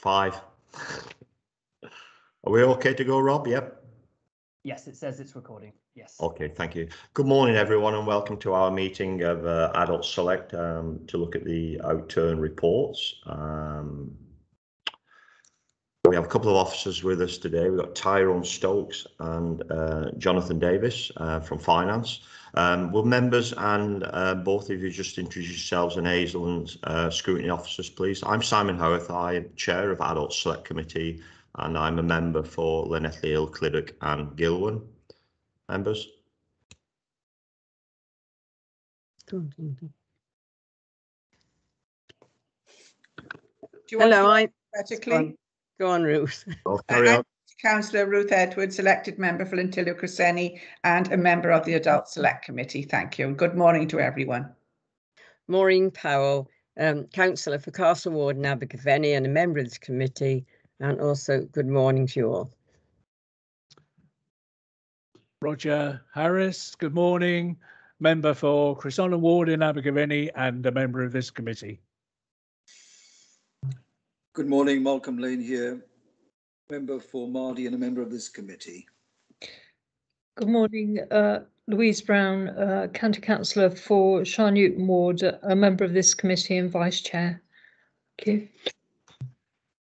5. Are we okay to go, Rob? Yep. Yes, it says it's recording. Yes. Okay, thank you. Good morning, everyone, and welcome to our meeting of Adult Select to look at the outturn reports. We have a couple of officers with us today. We've got Tyrone Stokes and Jonathan Davis from Finance. Will members and both of you just introduce yourselves and Hazel and scrutiny officers, please? I'm Simon Howarth. I'm Chair of Adult Select Committee, and I'm a member for Llanelli Hill, Clydach and Gilwan. Members? Hello, I'm Vertically. Go on, Ruth. Oh, carry on. Councillor Ruth Edwards, elected member for Llantilio Cresceni and a member of the Adult Select Committee. Thank you. Good morning to everyone. Maureen Powell, councillor for Castle Ward and Abergavenny and a member of this committee, and also good morning to you all. Roger Harris, good morning, member for Crescent Ward in Abergavenny and a member of this committee. Good morning, Malcolm Lane here, member for Mardy and a member of this committee. Good morning, Louise Brown, County Councillor for Sharnewton Ward, a member of this committee and Vice Chair. Thank you.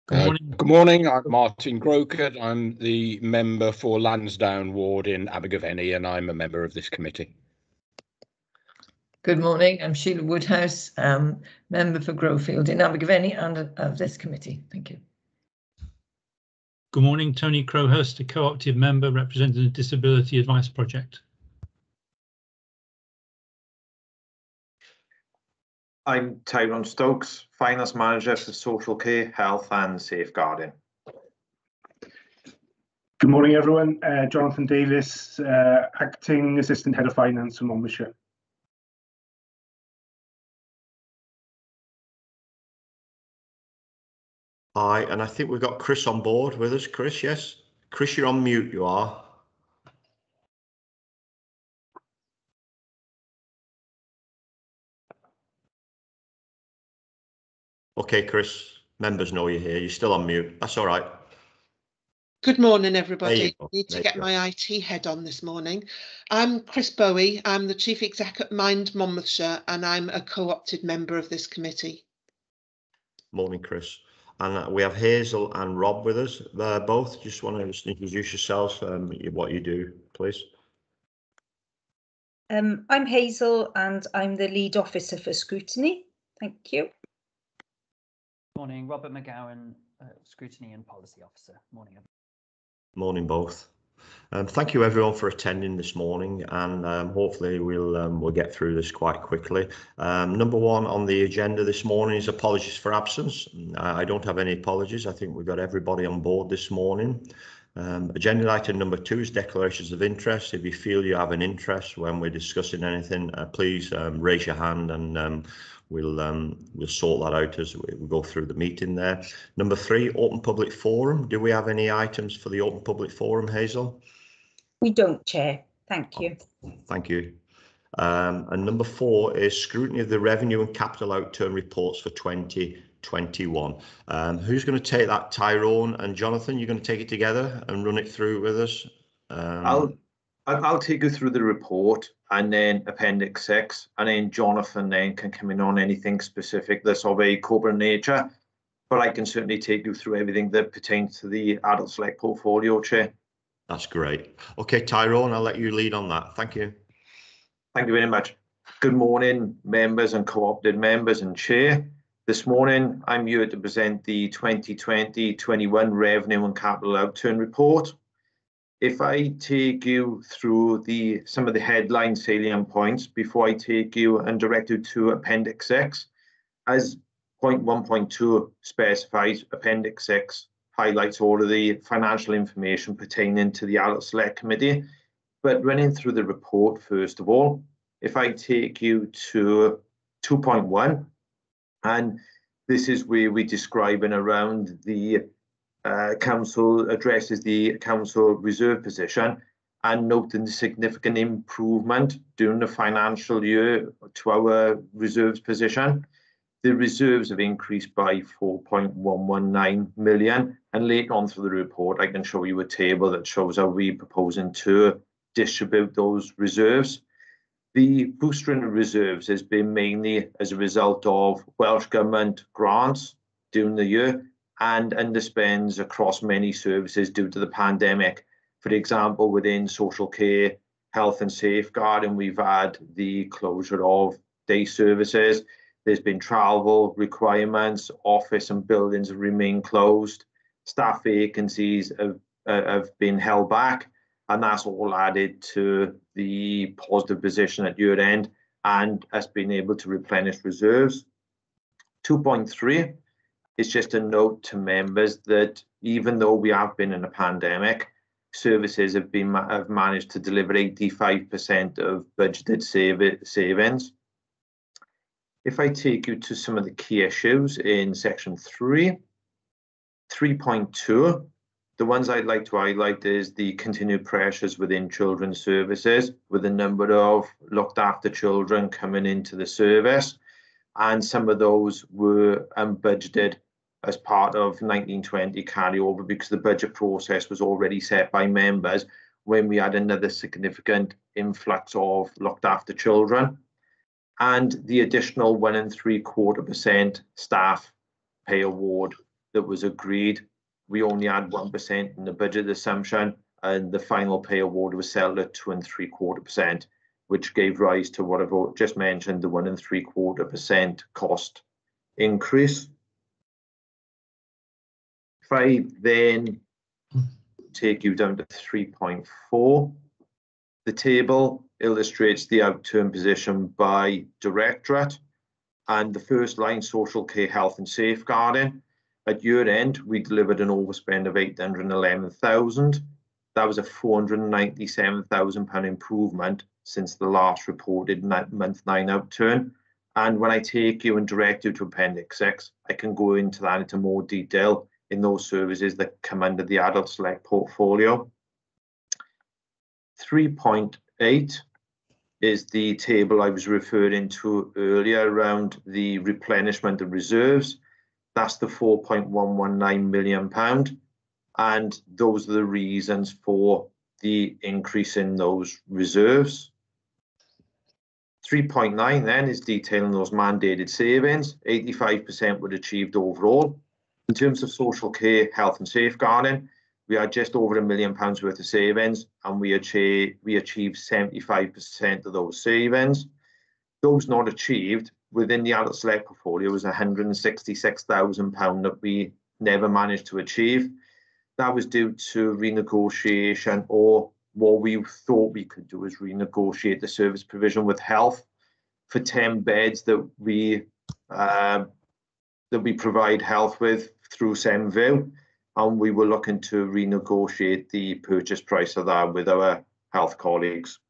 Good morning, I'm Martin Grokert. I'm the member for Lansdowne Ward in Abergavenny and I'm a member of this committee. Good morning, I'm Sheila Woodhouse, member for Growfield in Abergavenny and of this committee. Thank you. Good morning, Tony Crowhurst, a co-opted member representing the Disability Advice Project. I'm Tyrone Stokes, Finance Manager for Social Care, Health and Safeguarding. Good morning, everyone. Jonathan Davis, Acting Assistant Head of Finance for Monmouthshire. Hi, and I think we've got Chris on board with us. Chris, yes? Chris, you're on mute, you are. Okay, Chris, members know you're here. You're still on mute. That's all right. Good morning, everybody. I need to get my IT head on this morning. I'm Chris Bowie. I'm the Chief Exec at Mind Monmouthshire, and I'm a co-opted member of this committee. Morning, Chris. And we have Hazel and Rob with us. They're both. Just want to introduce yourselves, what you do, please. I'm Hazel and I'm the lead officer for scrutiny. Thank you. Morning, Robert McGowan, scrutiny and policy officer. Morning. Morning, both. Thank you everyone for attending this morning, and hopefully we'll get through this quite quickly. Number one on the agenda this morning is apologies for absence. I don't have any apologies. I think we've got everybody on board this morning. Agenda item number 2 is declarations of interest. If you feel you have an interest when we're discussing anything, please raise your hand and we'll sort that out as we go through the meeting there. Number 3, open public forum. Do we have any items for the open public forum, Hazel? We don't, Chair. Thank you. Thank you. And number 4 is scrutiny of the revenue and capital outturn reports for 2021. Who's going to take that? Tyrone and Jonathan, you're going to take it together and run it through with us? I'll take you through the report and then Appendix 6, and then Jonathan then can come in on anything specific that's of a corporate nature. But I can certainly take you through everything that pertains to the Adult Select portfolio, Chair. That's great. Okay, Tyrone, I'll let you lead on that. Thank you. Thank you very much. Good morning, members and co-opted members and Chair. This morning, I'm here to present the 2020-21 Revenue and Capital Outturn Report. If I take you through some of the headline salient points before I take you and direct you to Appendix 6, as point 1.2 specifies, Appendix 6 highlights all of the financial information pertaining to the Adult Select Committee. But running through the report, first of all, if I take you to 2.1, and this is where we describe and around the council addresses the council reserve position and noting the significant improvement during the financial year to our reserves position. The reserves have increased by 4.119 million, and later on through the report I can show you a table that shows how we're proposing to distribute those reserves. The booster in the reserves has been mainly as a result of Welsh Government grants during the year and underspends across many services due to the pandemic. For example, within social care, health and safeguarding, we've had the closure of day services. There's been travel requirements, office and buildings have remained closed, staff vacancies have been held back, and that's all added to the positive position at year end and us being able to replenish reserves. 2.3 is just a note to members that even though we have been in a pandemic, services have managed to deliver 85% of budgeted savings. If I take you to some of the key issues in section 3, 3.2, the ones I'd like to highlight is the continued pressures within children's services, with a number of looked after children coming into the service, and some of those were unbudgeted as part of 1920 carryover because the budget process was already set by members when we had another significant influx of looked after children. And the additional 1 3/4% staff pay award that was agreed. We only had 1% in the budget assumption, and the final pay award was settled at 2 3/4%, which gave rise to what I've just mentioned, the 1 3/4% cost increase. If I then take you down to 3.4, the table illustrates the outturn position by directorate, and the first line, social care, health and safeguarding. At year end, we delivered an overspend of 811,000. That was a £497,000 improvement since the last reported month 9 outturn. And when I take you and direct you to Appendix 6, I can go into that into more detail in those services that come under the Adult Select portfolio. 3.8 is the table I was referring to earlier around the replenishment of reserves. That's the £4.119 million. And those are the reasons for the increase in those reserves. 3.9 then is detailing those mandated savings. 85% were achieved overall. In terms of social care, health and safeguarding, we had just over £1 million worth of savings, and we achieved 75% of those savings. Those not achieved within the Adult Select portfolio was £166,000 that we never managed to achieve. That was due to renegotiation, or what we thought we could do is renegotiate the service provision with health for 10 beds that we provide health with through SEMView, and we were looking to renegotiate the purchase price of that with our health colleagues.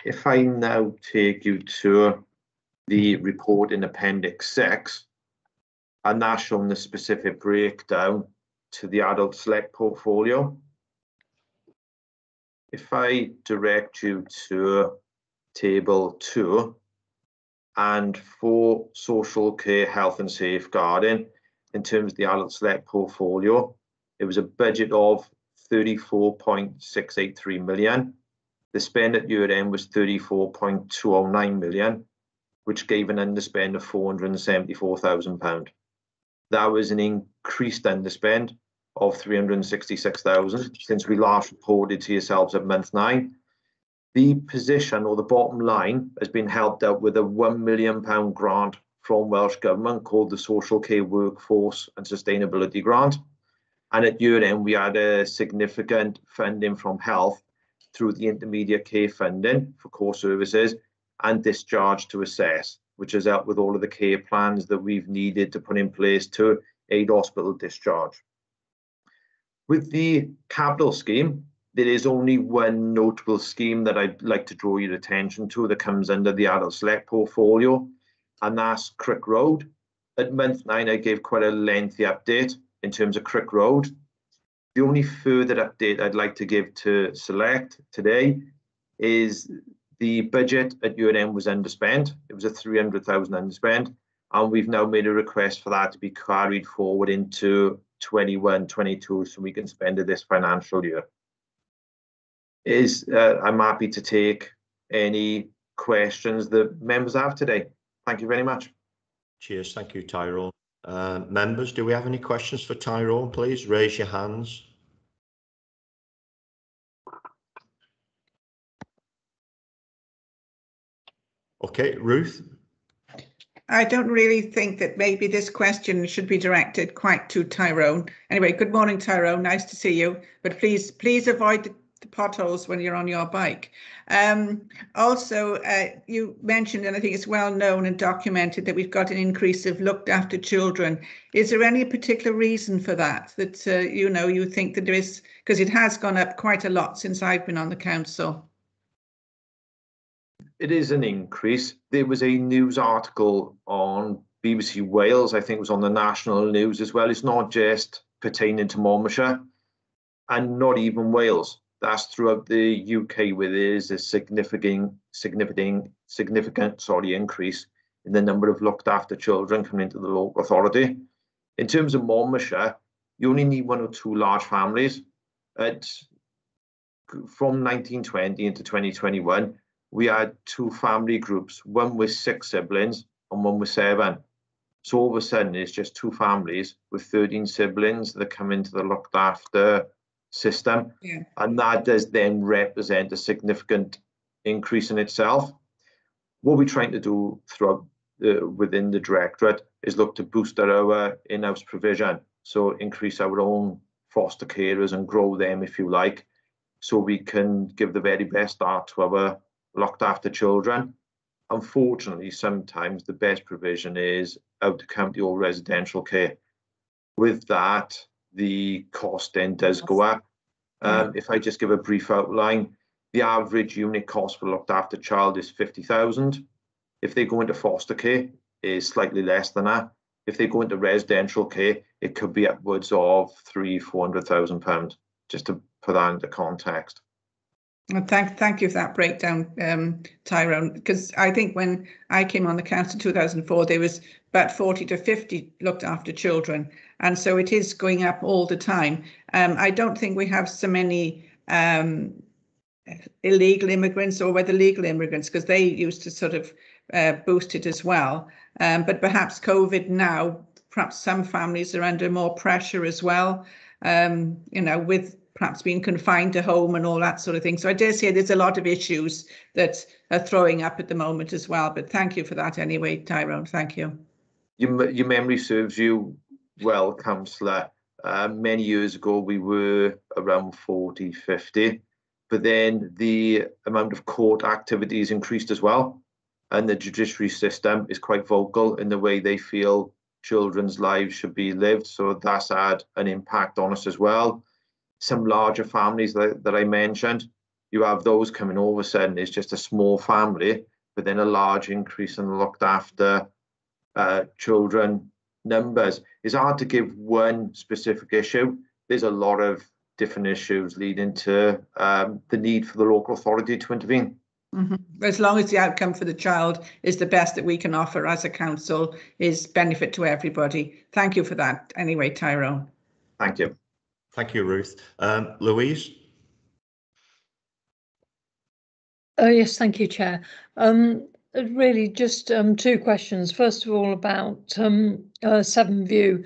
If I now take you to the report in Appendix 6, and that's showing the specific breakdown to the Adult Select portfolio. If I direct you to Table 2, and for social care, health and safeguarding, in terms of the Adult Select portfolio, it was a budget of 34.683 million. The spend at year end was 34.209 million, which gave an underspend of £474,000. That was an increased underspend of 366,000 since we last reported to yourselves at month 9. The position, or the bottom line, has been helped out with a £1 million grant from Welsh Government called the Social Care Workforce and Sustainability Grant. And at year end, we had a significant funding from health through the intermediate care funding for core services and discharge to assess, which has helped with all of the care plans that we've needed to put in place to aid hospital discharge. With the capital scheme, there is only one notable scheme that I'd like to draw your attention to that comes under the Adult Select portfolio, and that's Crick Road. At month 9, I gave quite a lengthy update in terms of Crick Road. The only further update I'd like to give to Select today is The budget at year end was underspent. It was a 300,000 underspent, and we've now made a request for that to be carried forward into 21-22, so we can spend it this financial year. I'm happy to take any questions that members have today. Thank you very much. Cheers. Thank you, Tyrone. Members, do we have any questions for Tyrone? Please raise your hands. Okay, Ruth. I don't really think that maybe this question should be directed quite to Tyrone. Anyway, good morning, Tyrone. Nice to see you. But please avoid the potholes when you're on your bike. Also, you mentioned, and I think it's well known and documented, that we've got an increase of looked after children. Is there any particular reason for that? That you think that there is, because it has gone up quite a lot since I've been on the council. It is an increase. There was a news article on BBC Wales, I think it was on the national news as well. It's not just pertaining to Monmouthshire and not even Wales. That's throughout the UK, where there is a significant increase in the number of looked after children coming into the local authority. In terms of Monmouthshire, you only need 1 or 2 large families. From 1920 into 2021, we had 2 family groups, one with 6 siblings and one with 7. So all of a sudden, it's just 2 families with 13 siblings that come into the looked after system. Yeah. And that does then represent a significant increase in itself. What we're trying to do throughout within the directorate is look to boost our in-house provision. So increase our own foster carers and grow them, if you like, so we can give the very best start to our looked after children. Unfortunately, sometimes the best provision is out of county or residential care. With that, the cost then does go up. If I just give a brief outline, the average unit cost for looked after child is 50,000. If they go into foster care, is slightly less than that. If they go into residential care, it could be upwards of £300,000-400,000, just to put that into context. Well, thank you for that breakdown, Tyrone, because I think when I came on the council in 2004, there was about 40 to 50 looked after children. And so it is going up all the time. I don't think we have so many illegal immigrants or whether legal immigrants, because they used to sort of boost it as well. But perhaps COVID now, perhaps some families are under more pressure as well, with perhaps being confined to home and all that sort of thing. So I dare say there's a lot of issues that are throwing up at the moment as well. But thank you for that anyway, Tyrone. Thank you. Your memory serves you well, Councillor. Many years ago, we were around 40, 50. But then the amount of court activities increased as well. And the judiciary system is quite vocal in the way they feel children's lives should be lived. So that's had an impact on us as well. Some larger families that I mentioned, you have those coming all of a sudden, it's just a small family, but then a large increase in looked after children numbers. It's hard to give one specific issue. There's a lot of different issues leading to the need for the local authority to intervene. Mm-hmm. As long as the outcome for the child is the best that we can offer as a council, is benefit to everybody. Thank you for that anyway, Tyrone. Thank you. Thank you, Ruth. Louise? Yes, thank you, Chair. Really just 2 questions. First of all, about Severn View,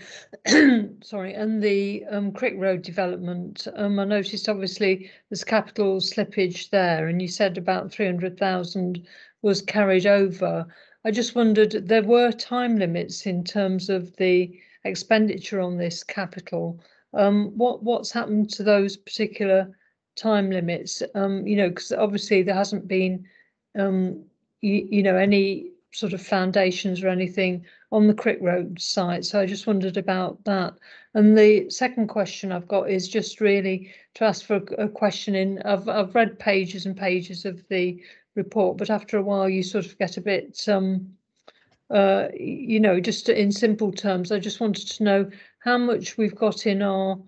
sorry, and the Crick Road development. I noticed obviously there's capital slippage there, and you said about 300,000 was carried over. I just wondered, there were time limits in terms of the expenditure on this capital. What's happened to those particular time limits? Because obviously there hasn't been any sort of foundations or anything on the Crick Road site. So I just wondered about that. And the second question I've got is just really to ask for a question I've read pages and pages of the report, but after a while you sort of get a bit, just in simple terms, I just wanted to know how much we've got in our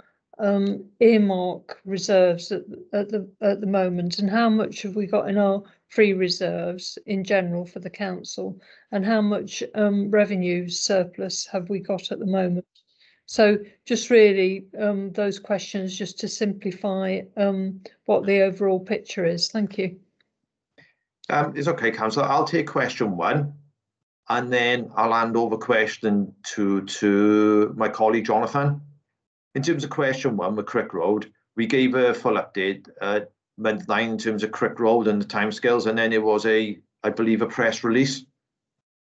earmark reserves at the moment, and how much have we got in our free reserves in general for the council, and how much revenue surplus have we got at the moment? So just really those questions just to simplify what the overall picture is. Thank you. It's okay, Councillor. I'll take question 1 and then I'll hand over question to my colleague Jonathan. In terms of question 1 with Crick Road, we gave a full update at month 9 in terms of Crick Road and the timescales, and then there was I believe, a press release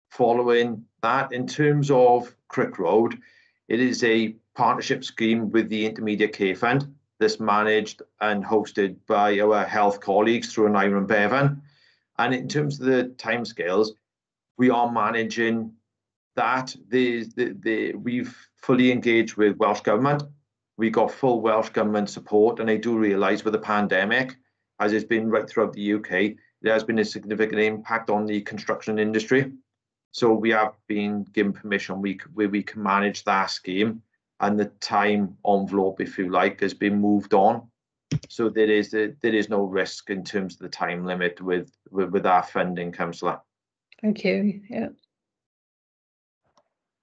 following that. In terms of Crick Road, it is a partnership scheme with the Intermediate Care Fund that's managed and hosted by our health colleagues through Aneurin and Bevan. And in terms of the timescales, we are managing that. We've fully engaged with Welsh Government. We got full Welsh Government support, and I do realise with the pandemic, as it's been right throughout the UK, there has been a significant impact on the construction industry. So we have been given permission where we can manage that scheme, and the time envelope, if you like, has been moved on. So there is no risk in terms of the time limit with our funding, Councillor. Thank you. Yeah.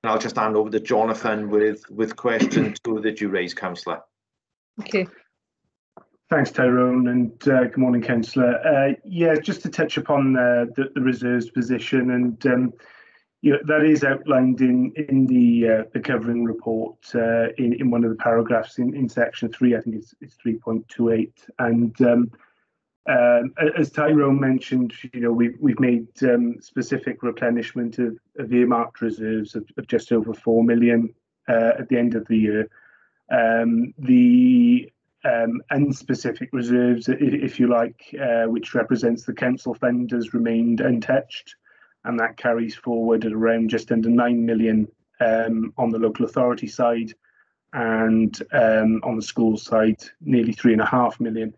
And I'll just hand over to Jonathan with question 2 that you raised, Councillor. Thank you. Thanks, Tyrone, and good morning, Councillor. Yeah, just to touch upon the reserves position, and that is outlined in the covering report in one of the paragraphs in section 3. I think it's 3.28, and as Tyrone mentioned, we've made specific replenishment of earmarked reserves of just over 4 million at the end of the year. The unspecific reserves, if you like, which represents the council fund, has remained untouched, and that carries forward at around just under 9 million on the local authority side, and on the school side, nearly 3.5 million.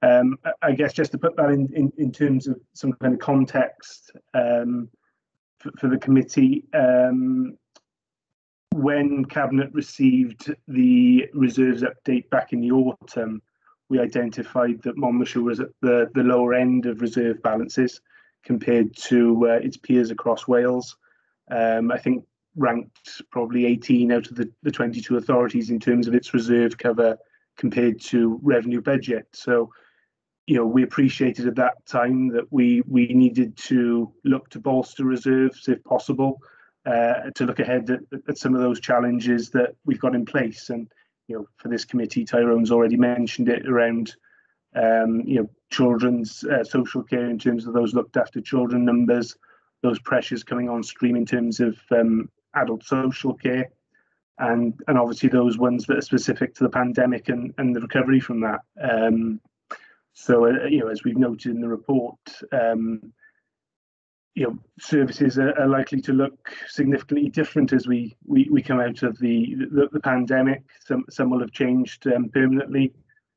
I guess just to put that in terms of some kind of context for the committee, when Cabinet received the reserves update back in the autumn, we identified that Monmouthshire was at the lower end of reserve balances compared to its peers across Wales. I think ranked probably 18 out of the 22 authorities in terms of its reserve cover compared to revenue budget. So, we appreciated at that time that we needed to look to bolster reserves if possible, to look ahead at some of those challenges that we've got in place. And for this committee, Tyrone's already mentioned it around children's social care in terms of those looked after children numbers, those pressures coming on stream in terms of adult social care, and obviously those ones that are specific to the pandemic and the recovery from that. So as we've noted in the report, services are likely to look significantly different as we come out of the pandemic. Some will have changed permanently,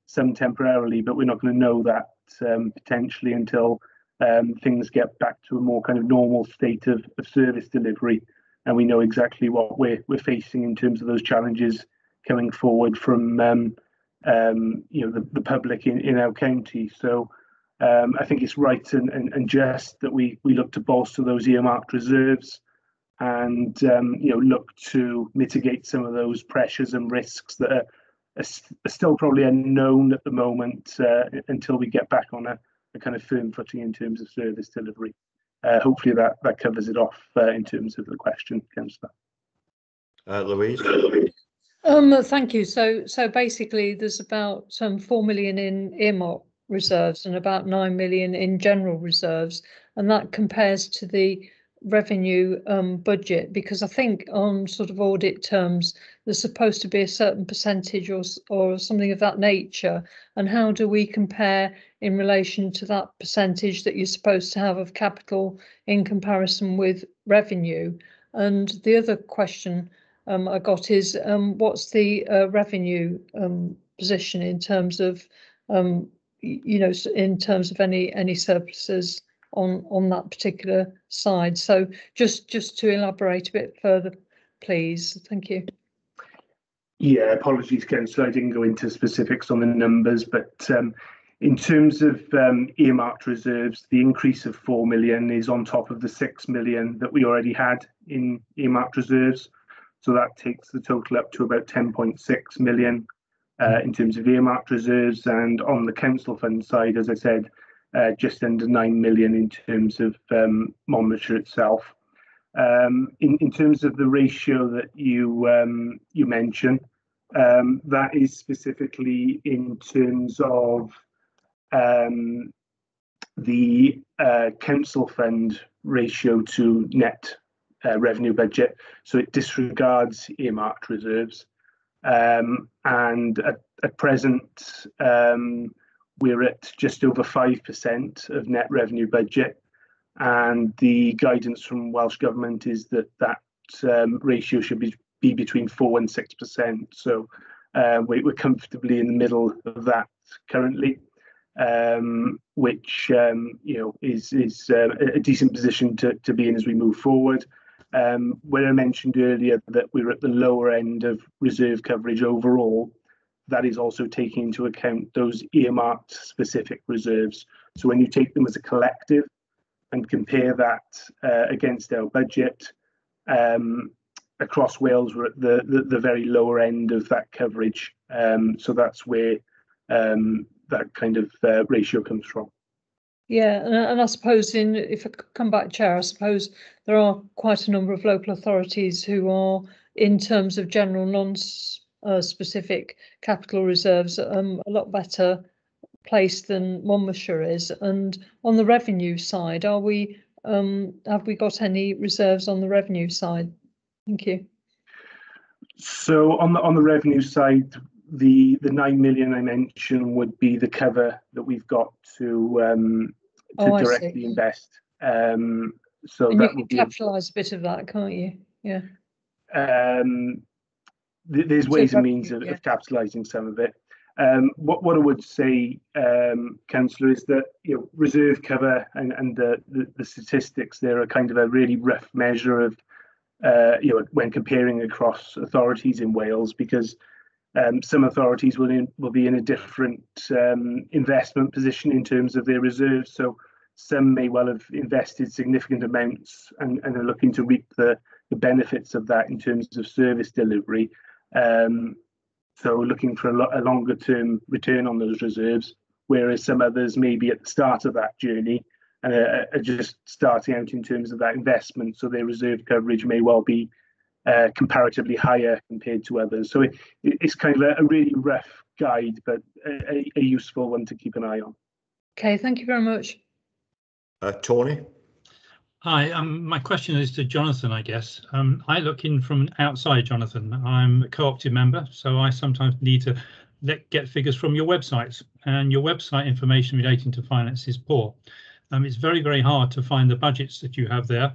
some temporarily, but we're not going to know that potentially until things get back to a more kind of normal state of service delivery, and we know exactly what we're facing in terms of those challenges coming forward from the public in our county. So I think it's right and just that we look to bolster those earmarked reserves and look to mitigate some of those pressures and risks that are still probably unknown at the moment until we get back on a kind of firm footing in terms of service delivery. Hopefully that covers it off in terms of the question, Councillor. Louise? Thank you. So basically there's about 4 million in earmark reserves and about 9 million in general reserves, and that compares to the revenue budget, because I think on sort of audit terms there's supposed to be a certain percentage or something of that nature, and how do we compare in relation to that percentage that you're supposed to have of capital in comparison with revenue? And the other question I got is what's the revenue position in terms of in terms of any surpluses on that particular side? So just to elaborate a bit further, please. Thank you. Yeah, apologies, Councillor. I didn't go into specifics on the numbers, but in terms of earmarked reserves, the increase of 4 million is on top of the 6 million that we already had in earmarked reserves. So that takes the total up to about 10.6 million in terms of earmarked reserves. And on the council fund side, as I said, just under 9 million in terms of Monmouthshire itself. In terms of the ratio that you mentioned, that is specifically in terms of the council fund ratio to net revenue budget. So it disregards earmarked reserves. And at present, we're at just over 5% of net revenue budget. And the guidance from Welsh Government is that ratio should be between 4 and 6%. So we're comfortably in the middle of that currently, which is a decent position to be in as we move forward. When I mentioned earlier that we're at the lower end of reserve coverage overall, that is also taking into account those earmarked specific reserves. So when you take them as a collective and compare that against our budget, across Wales, we're at the very lower end of that coverage. So that's where that kind of ratio comes from. Yeah, and I suppose if I could come back, Chair, I suppose there are quite a number of local authorities who are, in terms of general non-specific capital reserves, a lot better placed than Monmouthshire is. And on the revenue side, have we got any reserves on the revenue side? Thank you. So on the revenue side, the 9 million I mentioned would be the cover that we've got to directly invest. So and that you can capitalise a bit of that, can't you? Yeah. There's ways and means of capitalising some of it. What I would say, Councillor, is that reserve cover and the statistics there are kind of a really rough measure of when comparing across authorities in Wales, because some authorities will be in a different investment position in terms of their reserves. So some may well have invested significant amounts and are looking to reap the benefits of that in terms of service delivery. So looking for a longer term return on those reserves, whereas some others may be at the start of that journey and are just starting out in terms of that investment. So their reserve coverage may well be comparatively higher compared to others. So it's kind of a really rough guide, but a useful one to keep an eye on. Okay, thank you very much. Tony? Hi, my question is to Jonathan, I guess. I look in from outside, Jonathan. I'm a co-opted member, so I sometimes need to get figures from your websites, and your website information relating to finance is poor. It's very, very hard to find the budgets that you have there.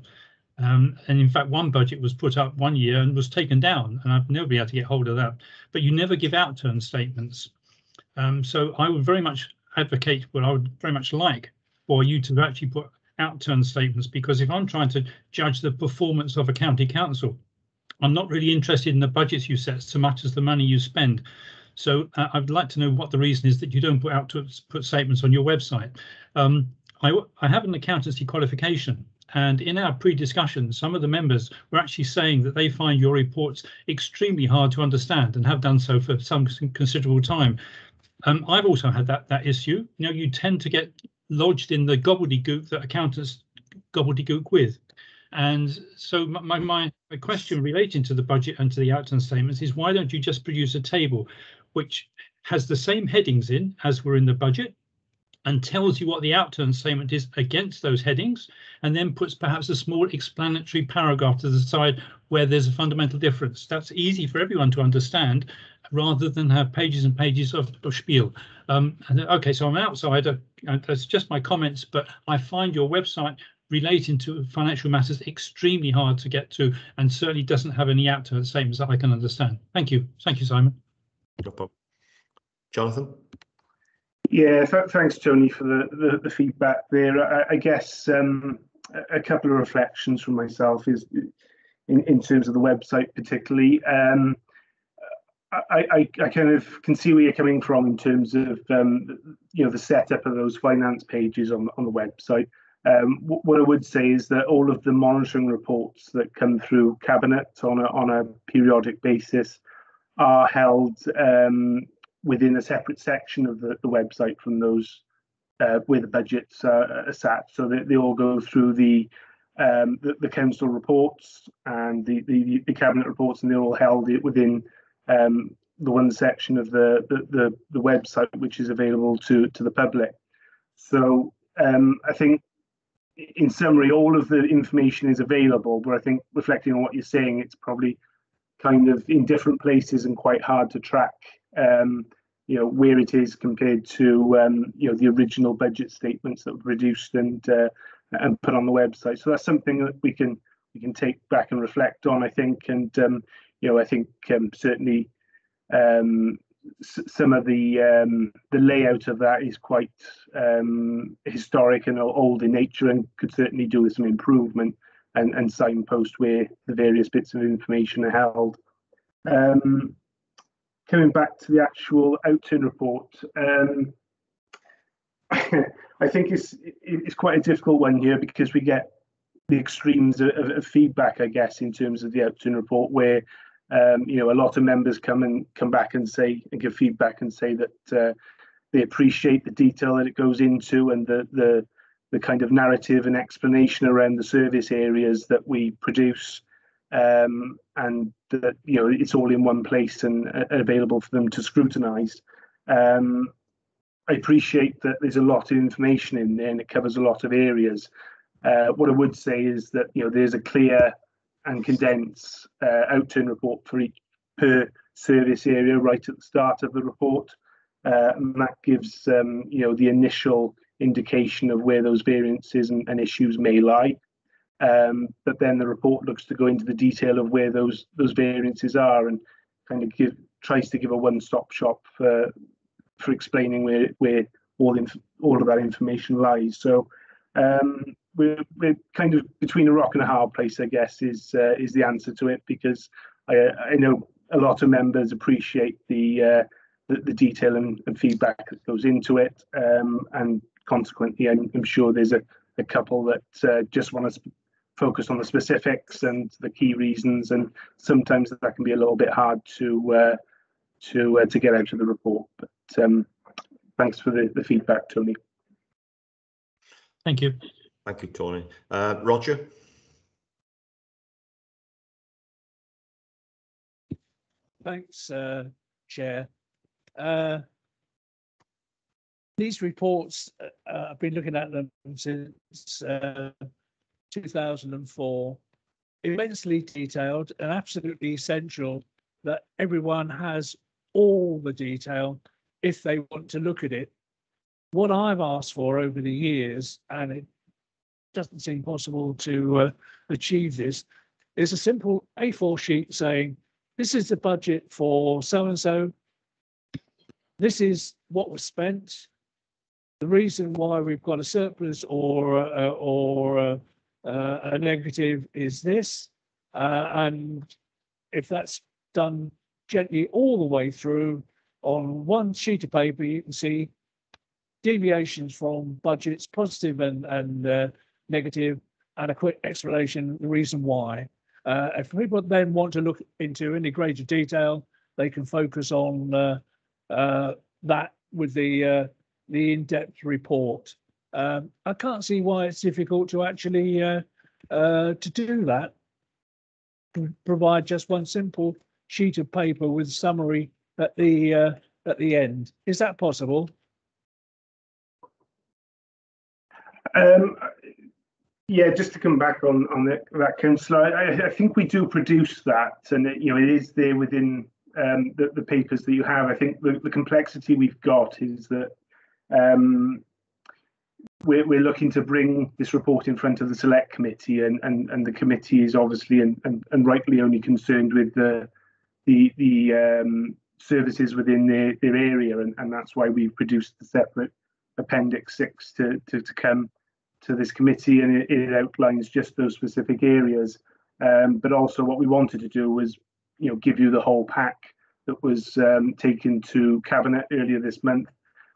And in fact, one budget was put up one year and was taken down, and I've never been able to get hold of that. But you never give outturn statements. So I would very much advocate, what I would very much like for you to actually put outturn statements, because if I'm trying to judge the performance of a county council, I'm not really interested in the budgets you set so much as the money you spend. So I'd like to know what the reason is that you don't put statements on your website. I have an accountancy qualification, and in our pre-discussion, some of the members were actually saying that they find your reports extremely hard to understand and have done so for some considerable time. I've also had that issue. You tend to get lodged in the gobbledygook that accountants gobbledygook with. And so my question relating to the budget and to the outturn statements is, why don't you just produce a table which has the same headings in as were in the budget and tells you what the outturn statement is against those headings, and then puts perhaps a small explanatory paragraph to the side where there's a fundamental difference. That's easy for everyone to understand, rather than have pages and pages of spiel. Okay, so I'm an outsider, and that's just my comments, but I find your website relating to financial matters extremely hard to get to, and certainly doesn't have any outturn statements that I can understand. Thank you. Thank you, Simon. No problem. Jonathan? Yeah, thanks, Tony, for the feedback there. I guess a couple of reflections from myself is in terms of the website particularly. I kind of can see where you're coming from in terms of the setup of those finance pages on the website. What I would say is that all of the monitoring reports that come through Cabinet on a periodic basis are held within a separate section of the website from those where the budgets are sat. So they all go through the council reports and the Cabinet reports, and they're all held within the one section of the website which is available to the public. So I think, in summary, all of the information is available, but I think reflecting on what you're saying, it's probably kind of in different places and quite hard to track where it is compared to the original budget statements that were produced and put on the website. So that's something that we can take back and reflect on, I think. And I think certainly some of the layout of that is quite historic and old in nature, and could certainly do with some improvement and signpost where the various bits of information are held. Coming back to the actual outturn report, I think it's quite a difficult one here, because we get the extremes of feedback, I guess, in terms of the outturn report, where a lot of members come back and say and give feedback and say that they appreciate the detail that it goes into, and the kind of narrative and explanation around the service areas that we produce, and that it's all in one place and available for them to scrutinise. I appreciate that there's a lot of information in there and it covers a lot of areas. What I would say is that there's a clear and condensed outturn report per service area right at the start of the report, and that gives the initial indication of where those variances and issues may lie. But then the report looks to go into the detail of where those variances are, and kind of tries to give a one-stop shop for explaining where all of that information lies. So we're kind of between a rock and a hard place, I guess, is the answer to it, because I know a lot of members appreciate the detail and feedback that goes into it, and consequently, I'm sure there's a couple that just want to focus on the specifics and the key reasons, and sometimes that can be a little bit hard to get out of the report. But thanks for the feedback, Tony. Thank you. Thank you, Tony. Roger? Thanks, Chair. These reports, I've been looking at them since 2004, immensely detailed and absolutely essential that everyone has all the detail if they want to look at it. What I've asked for over the years, and it doesn't seem possible to achieve this, is a simple A4 sheet saying, this is the budget for so-and-so, this is what was spent, the reason why we've got a surplus or a negative is this, and if that's done gently all the way through on one sheet of paper, you can see deviations from budgets, positive and negative, and a quick explanation, the reason why. If people then want to look into any greater detail, they can focus on that with the in-depth report. I can't see why it's difficult to actually to do that. Provide just one simple sheet of paper with summary at the end. Is that possible? Yeah, just to come back on that, Councillor, I think we do produce that, and it is there within the papers that you have. I think the complexity we've got is that we're looking to bring this report in front of the select committee, and the committee is obviously and rightly only concerned with the services within their area, and that's why we've produced the separate Appendix 6 to come to this committee, and it outlines just those specific areas. But also what we wanted to do was, give you the whole pack that was taken to Cabinet earlier this month,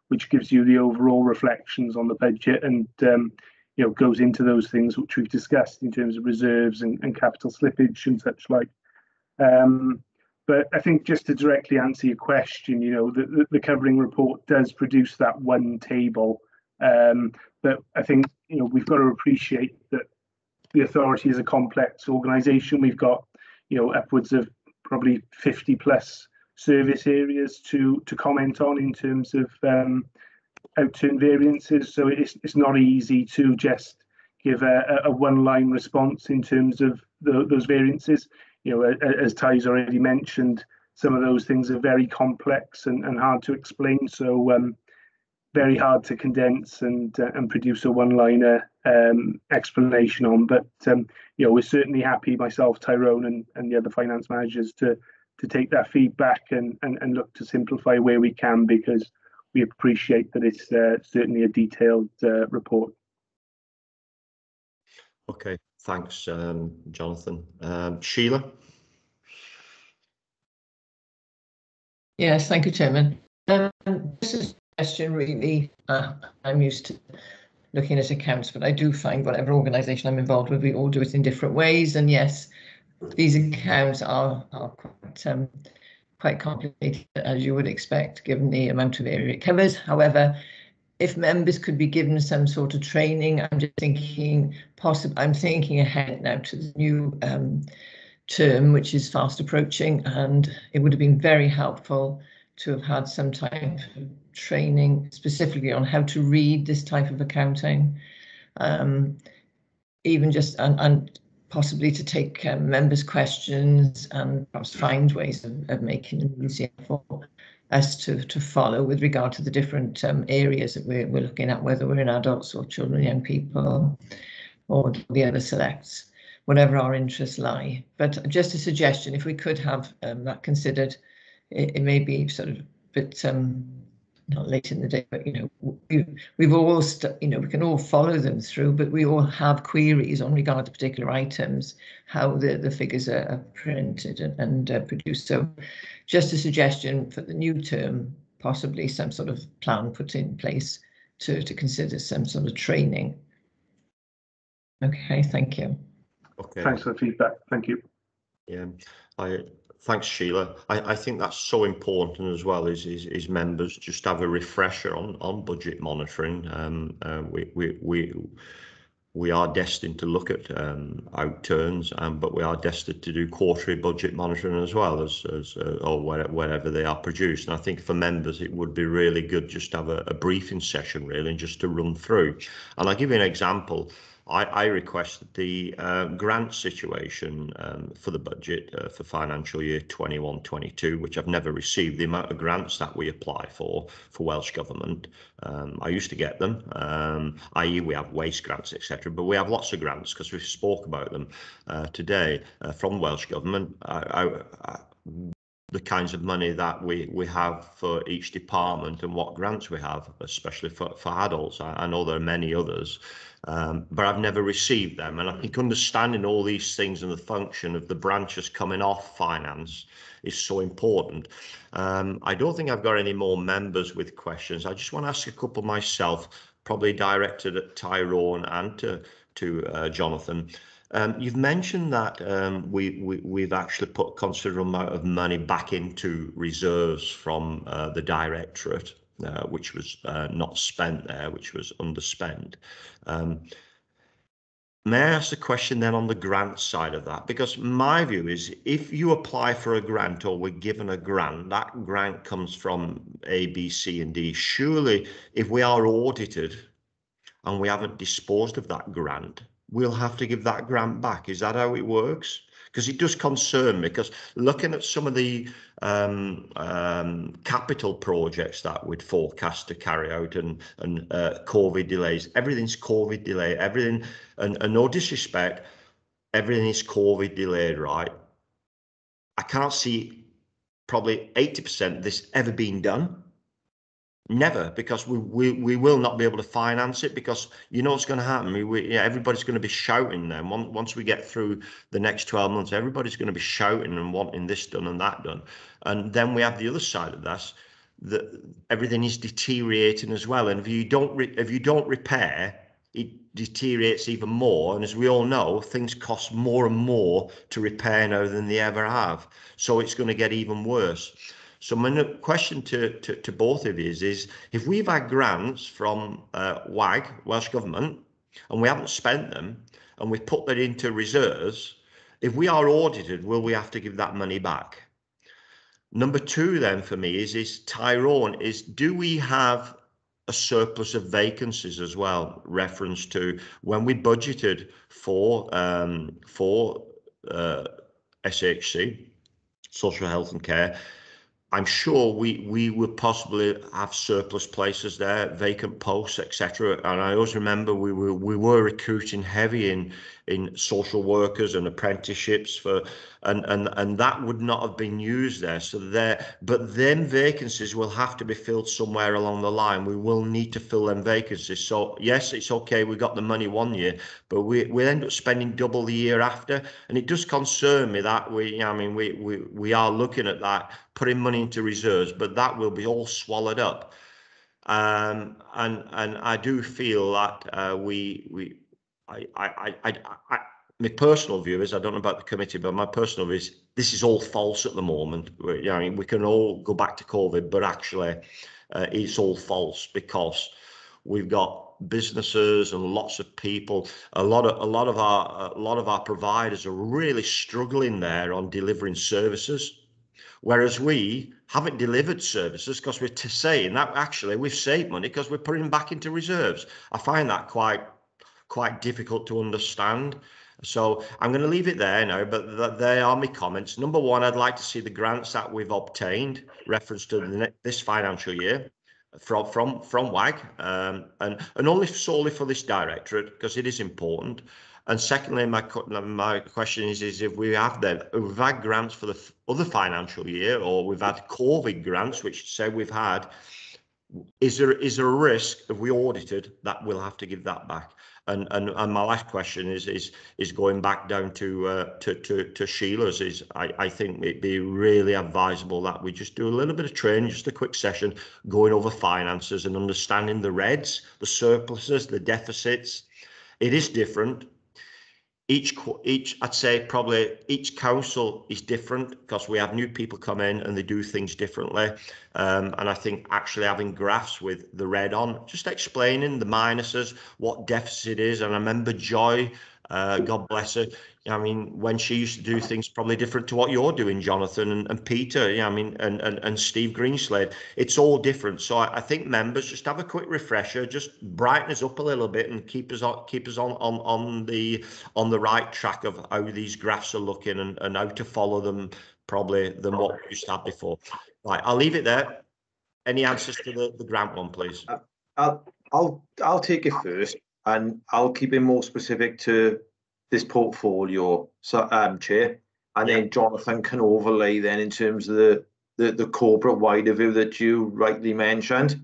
which gives you the overall reflections on the budget and goes into those things which we've discussed in terms of reserves and capital slippage and such like. But I think just to directly answer your question, the covering report does produce that one table. But I think, we've got to appreciate that the authority is a complex organisation. We've got, upwards of probably 50 plus service areas to comment on in terms of outturn variances. So it's not easy to just give a one-line response in terms of those variances. As Ty's already mentioned, some of those things are very complex and hard to explain. So very hard to condense and produce a one-liner explanation on. But we're certainly happy, myself, Tyrone, and the other finance managers, to take that feedback and look to simplify where we can, because we appreciate that it's certainly a detailed report. Okay, thanks, Jonathan. Sheila? Yes, thank you, Chairman. This is a question really. I'm used to looking at accounts, but I do find whatever organisation I'm involved with, we all do it in different ways. And yes, these accounts are quite complicated, as you would expect, given the amount of area it covers. However, if members could be given some sort of training, I'm just thinking I'm thinking ahead now to the new term, which is fast approaching, and it would have been very helpful to have had some type of training specifically on how to read this type of accounting, even just and possibly to take members' questions and perhaps find ways of making it easier for us to follow with regard to the different areas that we're looking at, whether we're in adults or children, young people, or the other selects, whatever our interests lie. But just a suggestion, if we could have that considered, it may be sort of a bit not late in the day, but we've all we can all follow them through, but we all have queries on regard to particular items, how the figures are printed and produced. So just a suggestion for the new term, possibly some sort of plan put in place to consider some sort of training. Okay, thank you. Okay. Thanks for the feedback. Thank you. Yeah, thanks, Sheila. I think that's so important as well, is members just have a refresher on budget monitoring. We are destined to look at outturns, but we are destined to do quarterly budget monitoring as well, as or wherever they are produced. And I think for members, it would be really good just to have a briefing session, really, and just to run through. And I'll give you an example. I requested the grant situation for the budget for financial year 21-22, which I've never received. The amount of grants that we apply for Welsh Government, I used to get them, i.e. we have waste grants, etc. But we have lots of grants because we've spoke about them today from Welsh Government. The kinds of money that we have for each department and what grants we have, especially for adults. I know there are many others, but I've never received them. And I think understanding all these things and the function of the branches coming off finance is so important. I don't think I've got any more members with questions. I just want to ask a couple myself, probably directed at Tyrone and to Jonathan. You've mentioned that we've actually put considerable amount of money back into reserves from the directorate, which was not spent there, which was underspent. May I ask a question then on the grant side of that? Because my view is, if you apply for a grant or we're given a grant, that grant comes from A, B, C, and D. Surely, if we are audited and we haven't disposed of that grant, we'll have to give that grant back. Is that how it works? Because it does concern me, because looking at some of the capital projects that we'd forecast to carry out and COVID delays, everything's COVID delayed, everything, and no disrespect, everything is COVID delayed, right? I can't see probably 80% of this ever being done. Never, because we will not be able to finance it, because you know what's going to happen. Everybody's going to be shouting then. Once we get through the next 12 months, everybody's going to be shouting and wanting this done and that done. And then we have the other side of that, that everything is deteriorating as well. And if you don't repair, it deteriorates even more. And as we all know, things cost more and more to repair now than they ever have. So it's going to get even worse. So my question to both of you is if we've had grants from WAG, Welsh Government, and we haven't spent them, and we put that into reserves, if we are audited, will we have to give that money back? Number two then for me is Tyrone, do we have a surplus of vacancies as well? Reference to when we budgeted for SHC, social health and care, I'm sure we would possibly have surplus places there, vacant posts, etc. And I always remember we were recruiting heavy in social workers and apprenticeships for, and that would not have been used there. So but then vacancies will have to be filled somewhere along the line. We will need to fill them vacancies. So yes, it's okay, we got the money one year, but we end up spending double the year after, and it does concern me that we are looking at that, putting money into reserves, but that will be all swallowed up. And I do feel that my personal view is, I don't know about the committee, but my personal view is this is all false at the moment. We can all go back to COVID, but actually it's all false, because we've got businesses and lots of people, a lot of our providers are really struggling there on delivering services. Whereas we haven't delivered services because we're saying that actually we've saved money because we're putting them back into reserves. I find that quite difficult to understand. So I'm going to leave it there now, but there are my comments. Number one, I'd like to see the grants that we've obtained, reference to this financial year, from WAG, and only solely for this directorate, because it is important. And secondly, my question is if we've had grants for the other financial year, or we've had COVID grants, which say we've had, is there a risk if we audited that we'll have to give that back? And my last question is going back down to Sheila's. I think it'd be really advisable that we just do a little bit of training, just a quick session, going over finances and understanding the reds, the surpluses, the deficits. It is different. I'd say probably each council is different, because we have new people come in and they do things differently. And I think actually having graphs with the red on, just explaining the minuses, what deficit is. And I remember Joy, God bless her, I mean, when she used to do things probably different to what you're doing, Jonathan, and Peter, and Steve Greenslade, it's all different. So I think members just have a quick refresher, just brighten us up a little bit and keep us on the right track of how these graphs are looking and how to follow them probably than what we used to have before. Right, I'll leave it there. Any answers to the grant one, please? I'll take it first, and I'll keep it more specific to this portfolio, Chair, and then Jonathan can overlay then in terms of the corporate wider view that you rightly mentioned.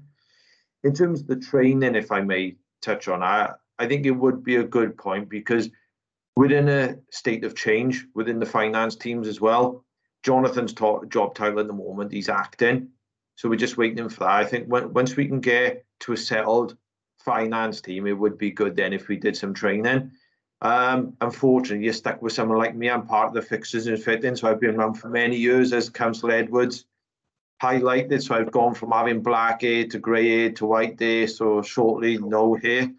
In terms of the training, if I may touch on, I think it would be a good point, because we're in a state of change within the finance teams as well. Jonathan's job title at the moment, he's acting, so we're just waiting for that. I think once we can get to a settled finance team, it would be good then if we did some training. Unfortunately, you're stuck with someone like me. I'm part of the fixtures and fittings, so I've been around for many years, as Councillor Edwards highlighted. So I've gone from having black hair to grey hair to white hair, so shortly no hair.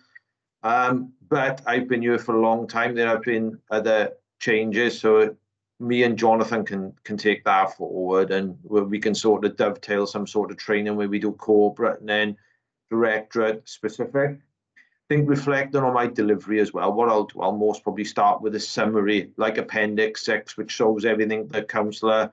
But I've been here for a long time. There have been other changes, so me and Jonathan can take that forward, and we can sort of dovetail some sort of training where we do corporate and then directorate specific. I think reflecting on my delivery as well, what I'll do, I'll most probably start with a summary, like Appendix 6, which shows everything that Councillor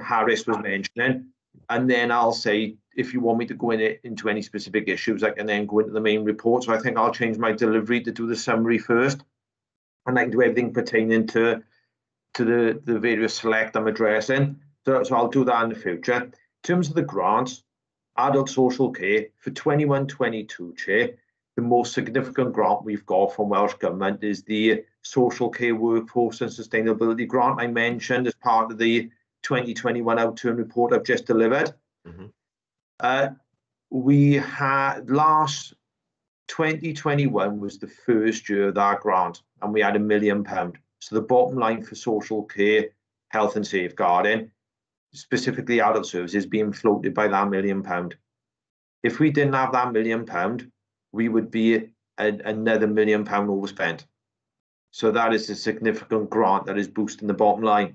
Harris was mentioning. And then I'll say, if you want me to go into any specific issues, I can then go into the main report. So I think I'll change my delivery to do the summary first, and I can do everything pertaining to the various select I'm addressing. So I'll do that in the future. In terms of the grants, adult social care for 21-22, Chair, the most significant grant we've got from Welsh Government is the Social Care Workforce and Sustainability Grant I mentioned as part of the 2021 outturn report I've just delivered. We had last 2021 was the first year of that grant, and we had £1 million. So the bottom line for social care, health and safeguarding, specifically adult services, being floated by that £1 million. If we didn't have that £1 million, we would be another £1 million overspent. So that is a significant grant that is boosting the bottom line.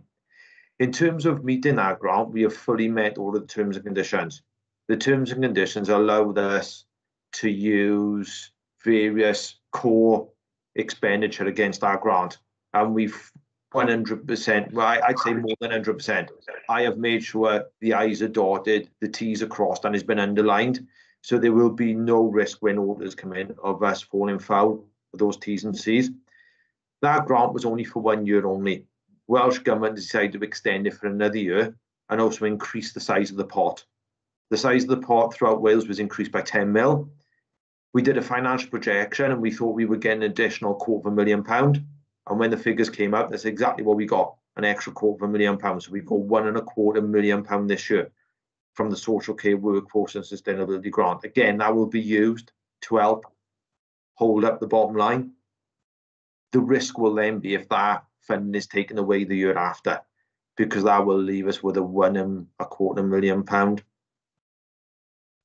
In terms of meeting that grant, we have fully met all of the terms and conditions. The terms and conditions allowed us to use various core expenditure against our grant, and we've 100%, well, I'd say more than 100%. I have made sure the I's are dotted, the T's are crossed, and it's been underlined. So there will be no risk when orders come in of us falling foul of those T's and C's. That grant was only for 1 year only. Welsh Government decided to extend it for another year and also increase the size of the pot. The size of the pot throughout Wales was increased by 10 mil. We did a financial projection and we thought we would get an additional £250,000. And when the figures came out, that's exactly what we got, an extra £250,000. So we've got £1.25 million this year from the Social Care Workforce and Sustainability Grant. Again, that will be used to help hold up the bottom line. The risk will then be if that funding is taken away the year after, because that will leave us with a £1.25 million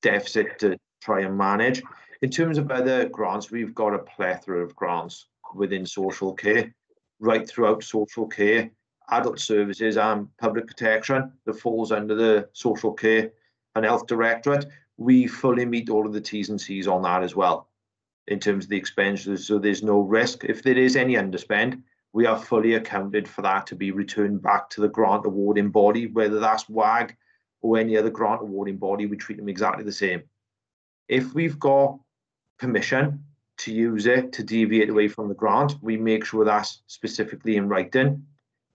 deficit to try and manage. In terms of other grants, we've got a plethora of grants within social care, right throughout social care, adult services and public protection that falls under the Social Care and Health Directorate. We fully meet all of the T's and C's on that as well in terms of the expenditures, so there's no risk. If there is any underspend, we are fully accounted for that to be returned back to the grant awarding body, whether that's WAG or any other grant awarding body. We treat them exactly the same. If we've got permission to use it to deviate away from the grant, we make sure that's specifically in writing.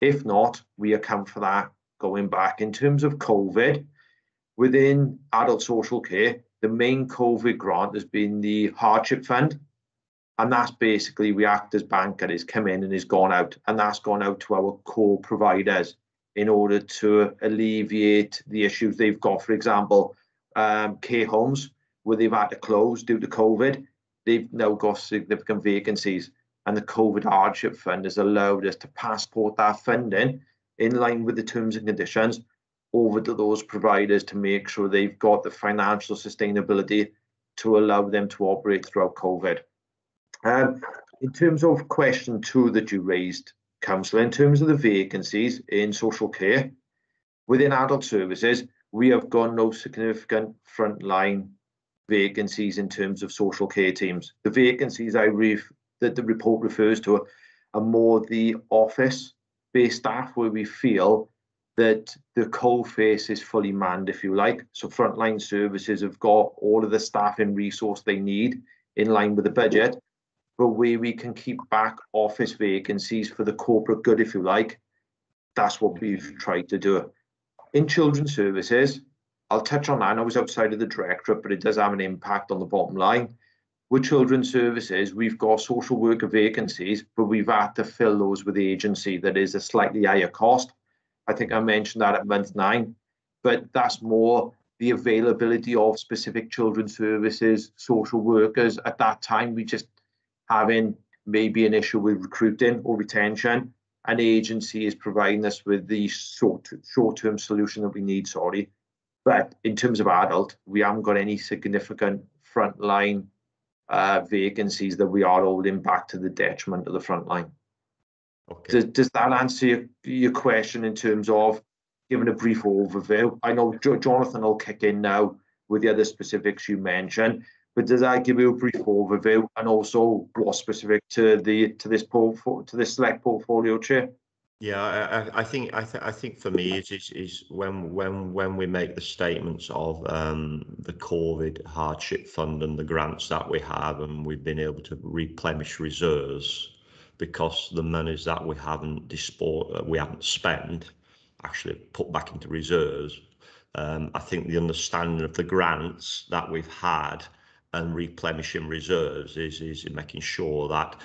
If not, we account for that going back. In terms of COVID, within adult social care, the main COVID grant has been the hardship fund. And that's basically, we act as banker, has come in and has gone out. And that's gone out to our core providers in order to alleviate the issues they've got. For example, care homes where they've had to close due to COVID, they've now got significant vacancies. And the COVID hardship fund has allowed us to passport that funding in line with the terms and conditions over to those providers to make sure they've got the financial sustainability to allow them to operate throughout COVID. In terms of question 2 that you raised, Councillor, in terms of the vacancies in social care, within adult services, we have got no significant frontline vacancies in terms of social care teams. The vacancies that the report refers to are more the office-based staff, where we feel that the coalface is fully manned, if you like. So frontline services have got all of the staff and resource they need in line with the budget, but where we can keep back office vacancies for the corporate good, if you like, that's what we've tried to do. In children's services, I'll touch on that. I know it's outside of the directorate, but it does have an impact on the bottom line. With children's services, we've got social worker vacancies, but we've had to fill those with the agency that is a slightly higher cost. I think I mentioned that at month 9, but that's more the availability of specific children's services, social workers. At that time, we just having maybe an issue with recruiting or retention. An agency is providing us with the short-term solution that we need, But in terms of adult, we haven't got any significant frontline vacancies that we are holding back to the detriment of the frontline. Okay. Does that answer your question in terms of giving a brief overview? I know Jonathan will kick in now with the other specifics you mentioned, but does that give you a brief overview and also more specific to this select portfolio, Chair? Yeah, I think for me it is when we make the statements of the COVID hardship fund and the grants that we have, and we've been able to replenish reserves because the monies that we haven't spent actually put back into reserves. I think the understanding of the grants that we've had and replenishing reserves is making sure that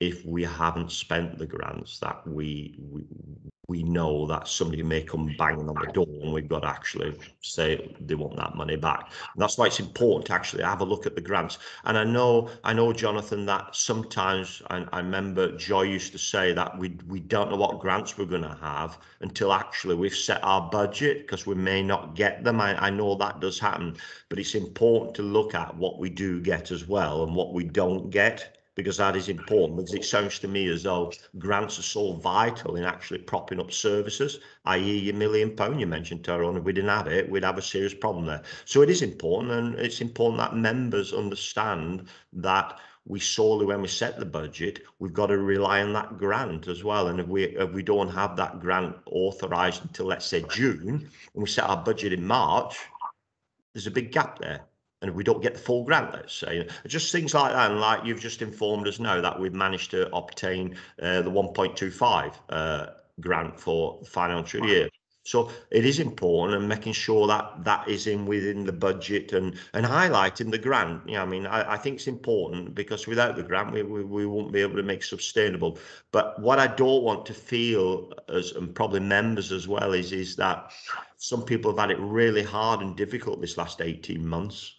if we haven't spent the grants, that we know that somebody may come banging on the door and we've got to actually say they want that money back. And that's why it's important to actually have a look at the grants. And I know, Jonathan, that sometimes I remember Joy used to say that we don't know what grants we're going to have until actually we've set our budget, because we may not get them. I know that does happen, but it's important to look at what we do get as well and what we don't get, because that is important. Because it sounds to me as though grants are so vital in actually propping up services, i.e. your £1 million you mentioned, Tyrone. If we didn't have it, we'd have a serious problem there. So it is important, and it's important that members understand that we solely, when we set the budget, we've got to rely on that grant as well. And if we don't have that grant authorised until, let's say, June, and we set our budget in March, there's a big gap there. And if we don't get the full grant, let's say, just things like that. And like you've just informed us now that we've managed to obtain the 1.25 grant for the financial year. So it is important, and making sure that that is within the budget and highlighting the grant. I mean, I think it's important, because without the grant, we won't be able to make sustainable. But what I don't want to feel, and probably members as well, is that some people have had it really hard and difficult this last 18 months.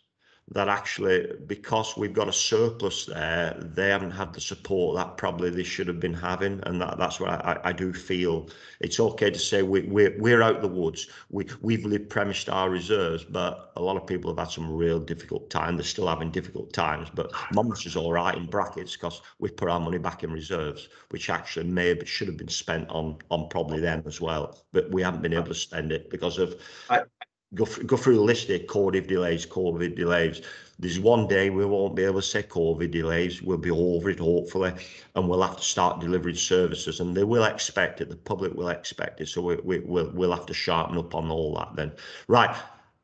That actually, because we've got a surplus there, they haven't had the support that probably they should have been having, and that's why I do feel it's okay to say we're out the woods. We've replenished our reserves, but a lot of people have had some real difficult time. They're still having difficult times, but Monmouthshire's all right in brackets, because we've put our money back in reserves, which actually should have been spent on probably them as well, but we haven't been able to spend it because of. Go through the list here: COVID delays. There's one day we won't be able to say COVID delays. We'll be over it, hopefully, and we'll have to start delivering services, and they will expect it. The public will expect it. So we'll have to sharpen up on all that then. Right,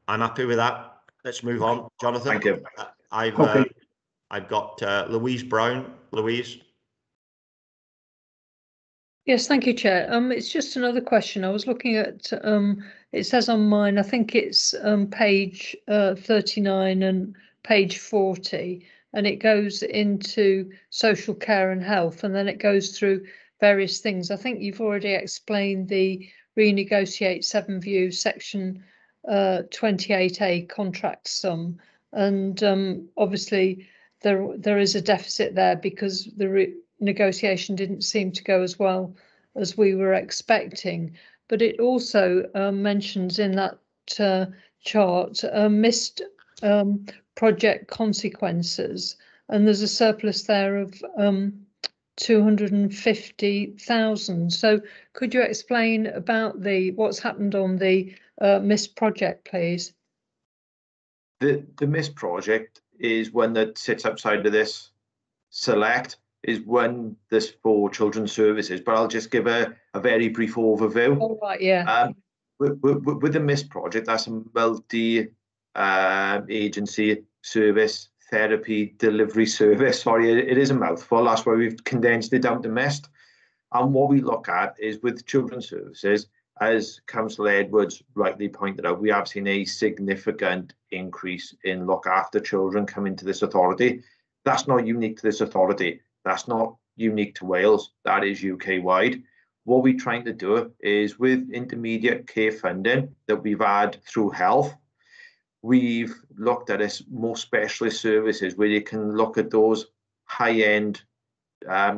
I'm happy with that. Let's move on, Jonathan. Thank you. I've got Louise Brown. Louise. Yes, thank you, Chair. It's just another question. I was looking at, it says on mine, I think it's page 39 and page 40, and it goes into social care and health, and then it goes through various things. I think you've already explained the renegotiate 7-view section 28A contract sum, and obviously there is a deficit there because the negotiation didn't seem to go as well as we were expecting. But it also mentions in that chart missed project consequences, and there's a surplus there of 250,000. So could you explain about what's happened on the missed project, please? The missed project is one that sits outside of this select, is one this for children's services, but I'll just give a very brief overview. All right, yeah. With the missed project, that's a multi-agency service therapy delivery service. Sorry, it is a mouthful. That's why we've condensed it down to missed. And what we look at is with children's services, as Councillor Edwards rightly pointed out, we have seen a significant increase in look after children coming to this authority. That's not unique to this authority. That's not unique to Wales. That is UK-wide. What we're trying to do is, with intermediate care funding that we've had through health, we've looked at more specialist services where you can look at those high-end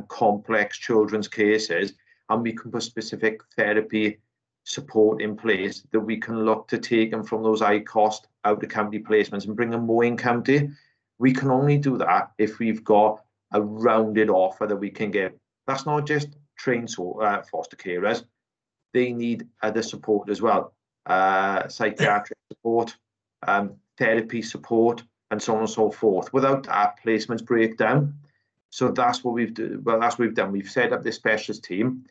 complex children's cases, and we can put specific therapy support in place that we can look to take them from those high-cost out-of-county placements and bring them more in-county. We can only do that if we've got a rounded offer that we can give. That's not just trained foster carers. They need other support as well, psychiatric support, therapy support, and so on and so forth. Without that, placements break down. So that's what we've done. Well, that's what we've done. We've set up this specialist team.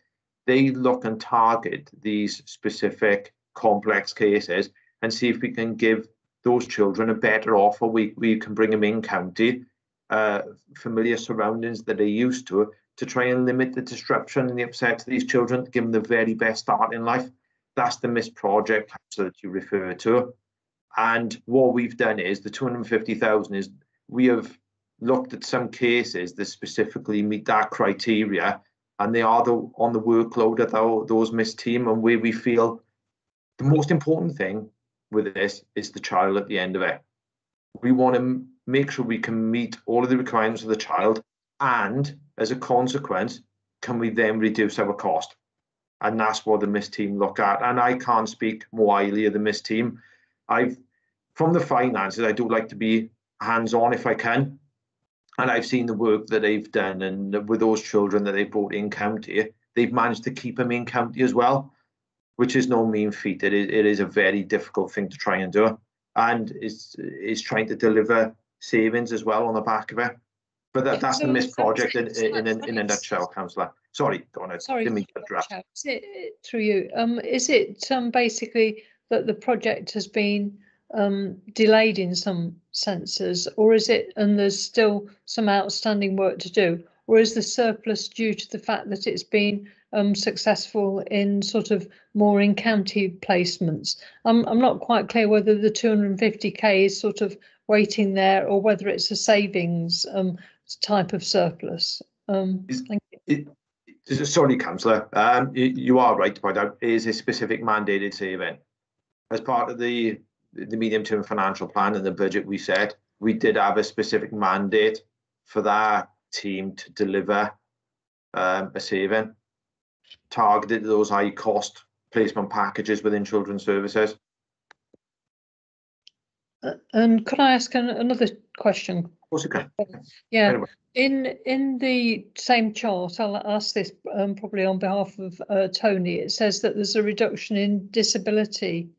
They look and target these specific complex cases and see if we can give those children a better offer. We can bring them in county, familiar surroundings that they're used to try and limit the disruption and the upset to these children, to give them the very best start in life. That's the missed project that you refer to. And what we've done is the 250,000 is we have looked at some cases that specifically meet that criteria, and they are on the workload of those missed team, and where we feel the most important thing with this is the child at the end of it. We want to make sure we can meet all of the requirements of the child, and as a consequence, can we then reduce our cost? And that's what the missed team look at. And I can't speak more highly of the missed team. From the finances, I do like to be hands-on if I can. And I've seen the work that they've done, and with those children that they brought in county, they've managed to keep them in county as well, which is no mean feat. It is a very difficult thing to try and do. And it's trying to deliver savings as well on the back of it. But that's the missed project in a nutshell, Councillor. Sorry, Donna. Sorry, didn't mean to interrupt. is it through you? Is it basically that the project has been delayed in some senses, or is it, and there's still some outstanding work to do, or is the surplus due to the fact that it's been successful in sort of more in county placements? I'm not quite clear whether the 250k is sort of waiting there, or whether it's a savings type of surplus. Thank you. Sorry, Councillor. You are right to point out it is a specific mandated saving. As part of the medium-term financial plan and the budget we set, we did have a specific mandate for that team to deliver a saving targeted to those high-cost placement packages within children's services. And could I ask another question? Of course you can. Yeah. Anyway. In the same chart, I'll ask this probably on behalf of Tony. It says that there's a reduction in disability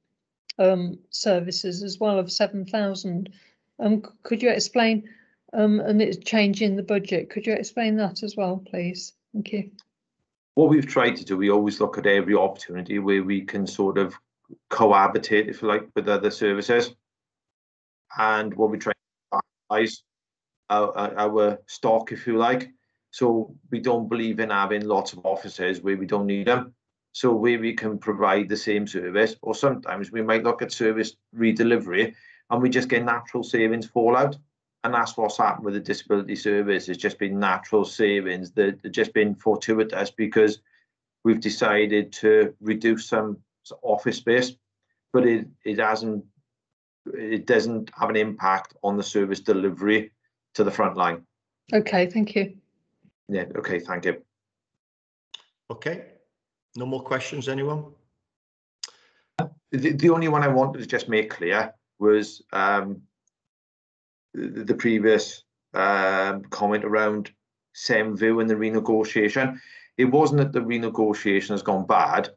services as well of 7,000. Could you explain? And it's changing the budget. Could you explain that as well, please? Thank you. What we've tried to do, we always look at every opportunity where we can sort of cohabitate, if you like, with other services. And what we try to analyze our stock, if you like. So we don't believe in having lots of offices where we don't need them. So where we can provide the same service, or sometimes we might look at service redelivery and we just get natural savings fallout. And that's what's happened with the disability service. It's just been natural savings that have just been fortuitous because we've decided to reduce some office space, but it doesn't have an impact on the service delivery to the front line. Okay, thank you. Yeah, okay, thank you. Okay, no more questions, anyone? The only one I wanted to just make clear was the previous comment around SEMView and the renegotiation. It wasn't that the renegotiation has gone bad.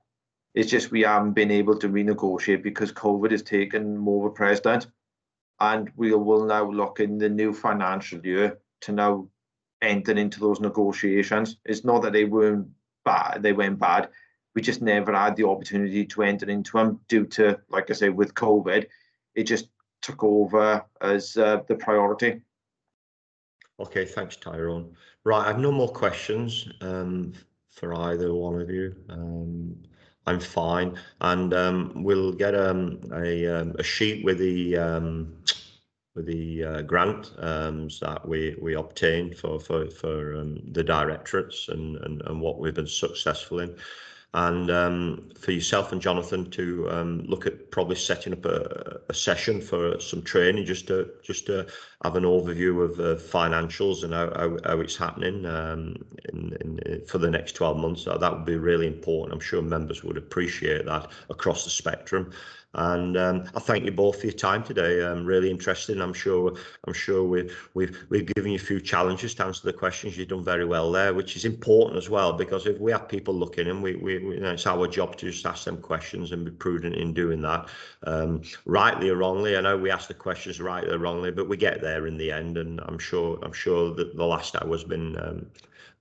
It's just we haven't been able to renegotiate because COVID has taken more of a precedent. And we will now look in the new financial year to now enter into those negotiations. It's not that they weren't bad, they went bad. We just never had the opportunity to enter into them due to, like I say, with COVID, it just took over as the priority. Okay, thanks, Tyrone. Right, I have no more questions for either one of you. I'm fine, and we'll get a sheet with the grant that we obtained for the directorates and what we've been successful in, and for yourself and Jonathan to look at probably setting up a session for some training, just to have an overview of financials and how it's happening for the next 12 months. That would be really important. I'm sure members would appreciate that across the spectrum. And I thank you both for your time today. Really interesting. I'm sure we've given you a few challenges to answer the questions. You've done very well there, which is important as well, because if we have people looking, and we you know, it's our job to just ask them questions and be prudent in doing that, rightly or wrongly. I know we ask the questions rightly or wrongly, but we get there in the end. And I'm sure that the last hour has been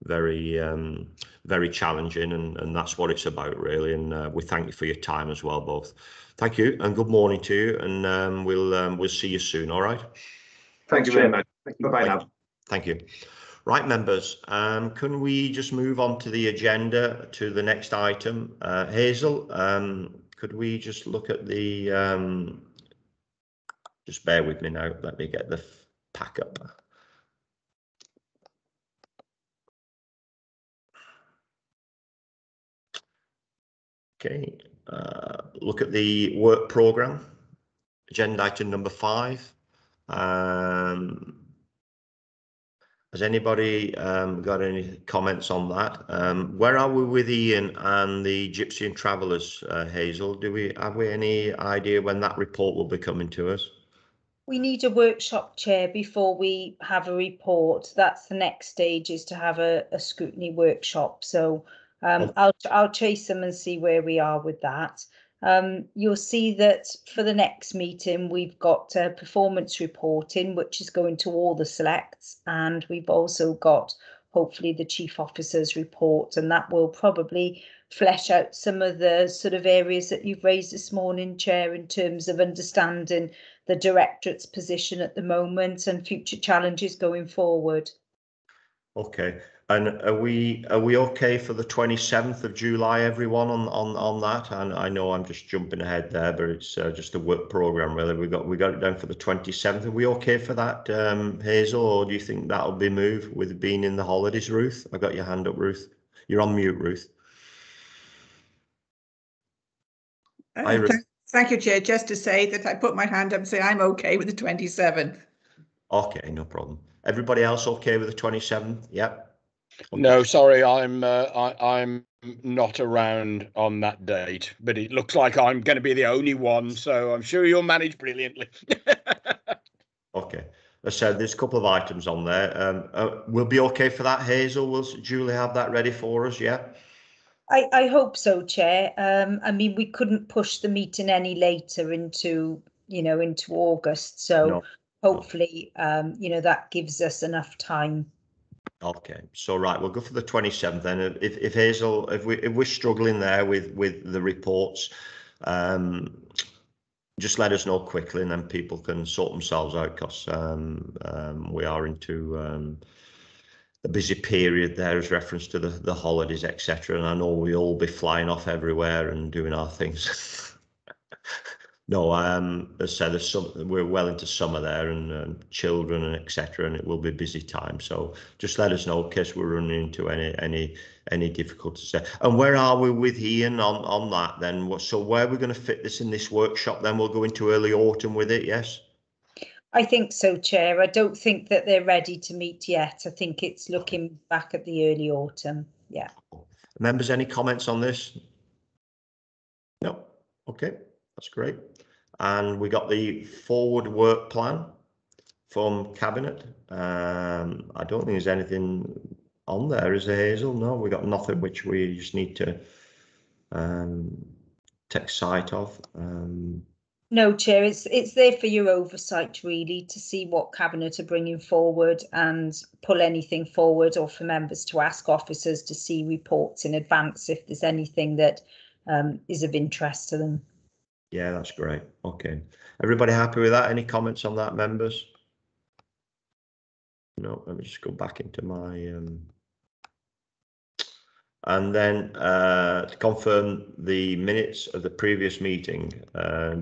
very challenging, and that's what it's about, really. And we thank you for your time as well, both. Thank you, and good morning to you, and we'll see you soon. All right. Thank you very much. Bye now. Thank you. Right, members, can we just move on to the agenda to the next item? Hazel, could we just look at the, just bear with me now, let me get the pack up. Okay, look at the work programme, agenda item number 5. Has anybody got any comments on that? Where are we with Ian and the Gypsy and Travellers, Hazel? Have we any idea when that report will be coming to us? We need a workshop, Chair, before we have a report. That's the next stage, is to have a scrutiny workshop. So I'll chase them and see where we are with that. You'll see that for the next meeting, we've got performance reporting, which is going to all the selects, and we've also got hopefully the chief officer's report, and that will probably flesh out some of the sort of areas that you've raised this morning, Chair, in terms of understanding the directorate's position at the moment and future challenges going forward. Okay, and are we okay for the 27th of July, everyone, on that? And I know I'm just jumping ahead there, but it's just a work program really. We got it down for the 27th. Are we okay for that, Hazel, or do you think that'll be moved with being in the holidays? Ruth, I got your hand up, Ruth. You're on mute, Ruth. Hi, Ruth. Thank you, Chair. Just to say that I put my hand up and say I'm okay with the 27th. Okay, no problem. Everybody else okay with the 27th? Yep. Okay. No, sorry, I'm not around on that date, but it looks like I'm going to be the only one, so I'm sure you'll manage brilliantly. Okay. As I said, there's a couple of items on there. We'll be okay for that, Hazel. Will Julie have that ready for us? Yeah. I hope so, Chair. I mean, we couldn't push the meeting any later into August, so hopefully, that gives us enough time. Okay, so right, we'll go for the 27th then. If Hazel, if we're struggling there with the reports, just let us know quickly, and then people can sort themselves out, because we are into a busy period there as reference to the holidays, etc. And I know we'll all be flying off everywhere and doing our things. No, as I said, we're well into summer there, and children and etc. And it will be a busy time. So just let us know in case we're running into any difficulties there. And where are we with Ian on that then? So where are we going to fit this in this workshop? Then we'll go into early autumn with it. Yes. I think so, Chair. I don't think that they're ready to meet yet. I think it's looking back at the early autumn. Yeah. Members, any comments on this? No. Okay, that's great. And we got the forward work plan from Cabinet. I don't think there's anything on there, is there, Hazel? No, we got nothing which we just need to take sight of. No, Chair, it's there for your oversight, really, to see what Cabinet are bringing forward and pull anything forward, or for members to ask officers to see reports in advance if there's anything that is of interest to them. Yeah, that's great. Okay. Everybody happy with that? Any comments on that, members? No, let me just go back into my... And then to confirm the minutes of the previous meeting,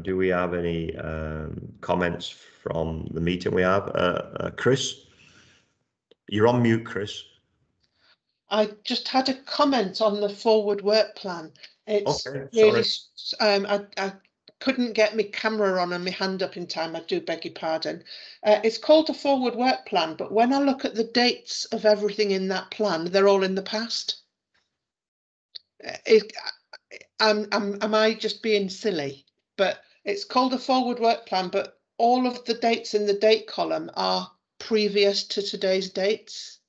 do we have any comments from the meeting we have? Chris? You're on mute, Chris. I just had a comment on the forward work plan. It's okay, really, I couldn't get my camera on and my hand up in time. I do beg your pardon. It's called a forward work plan, but when I look at the dates of everything in that plan, they're all in the past. Am I just being silly? But it's called a forward work plan, but all of the dates in the date column are previous to today's dates.